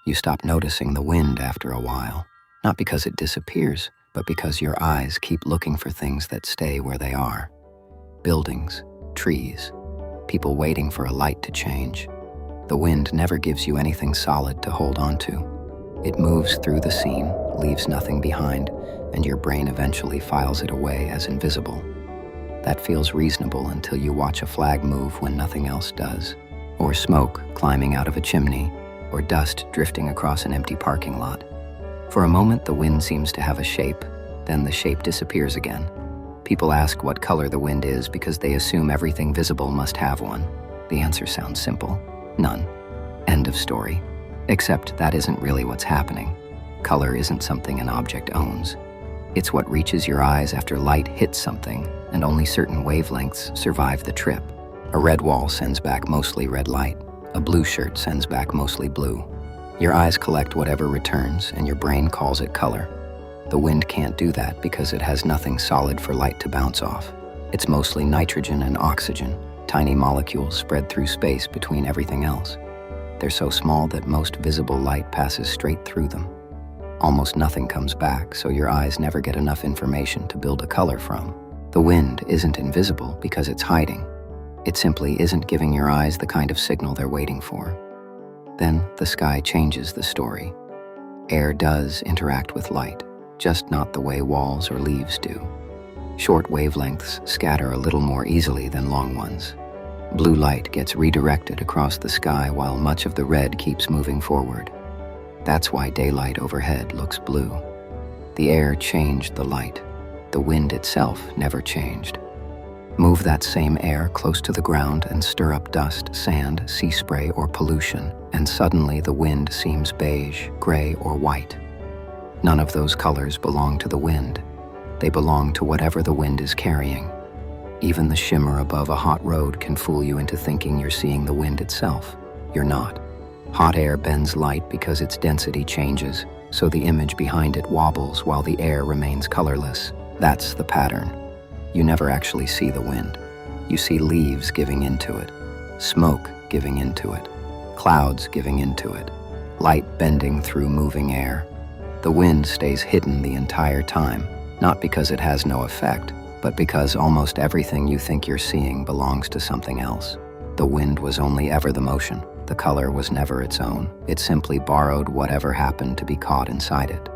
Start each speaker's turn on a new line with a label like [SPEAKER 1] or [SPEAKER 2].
[SPEAKER 1] You stop noticing the wind after a while, not because it disappears, but because your eyes keep looking for things that stay where they are. Buildings, trees, people waiting for a light to change. The wind never gives you anything solid to hold on to. It moves through the scene, leaves nothing behind, and your brain eventually files it away as invisible. That feels reasonable until you watch a flag move when nothing else does, or smoke climbing out of a chimney, or dust drifting across an empty parking lot. For a moment, the wind seems to have a shape, then the shape disappears again. People ask what color the wind is because they assume everything visible must have one. The answer sounds simple: none. End of story. Except that isn't really what's happening. Color isn't something an object owns. It's what reaches your eyes after light hits something, and only certain wavelengths survive the trip. A red wall sends back mostly red light. A blue shirt sends back mostly blue. Your eyes collect whatever returns, and your brain calls it color. The wind can't do that because it has nothing solid for light to bounce off. It's mostly nitrogen and oxygen, tiny molecules spread through space between everything else. They're so small that most visible light passes straight through them. Almost nothing comes back, so your eyes never get enough information to build a color from. The wind isn't invisible because it's hiding. It simply isn't giving your eyes the kind of signal they're waiting for. Then the sky changes the story. Air does interact with light, just not the way walls or leaves do. Short wavelengths scatter a little more easily than long ones. Blue light gets redirected across the sky while much of the red keeps moving forward. That's why daylight overhead looks blue. The air changed the light. The wind itself never changed. Move that same air close to the ground and stir up dust, sand, sea spray, or pollution, and suddenly the wind seems beige, gray, or white. None of those colors belong to the wind. They belong to whatever the wind is carrying. Even the shimmer above a hot road can fool you into thinking you're seeing the wind itself. You're not. Hot air bends light because its density changes, so the image behind it wobbles while the air remains colorless. That's the pattern. You never actually see the wind. You see leaves giving into it, smoke giving into it, clouds giving into it, light bending through moving air. The wind stays hidden the entire time, not because it has no effect, but because almost everything you think you're seeing belongs to something else. The wind was only ever the motion. The color was never its own. It simply borrowed whatever happened to be caught inside it.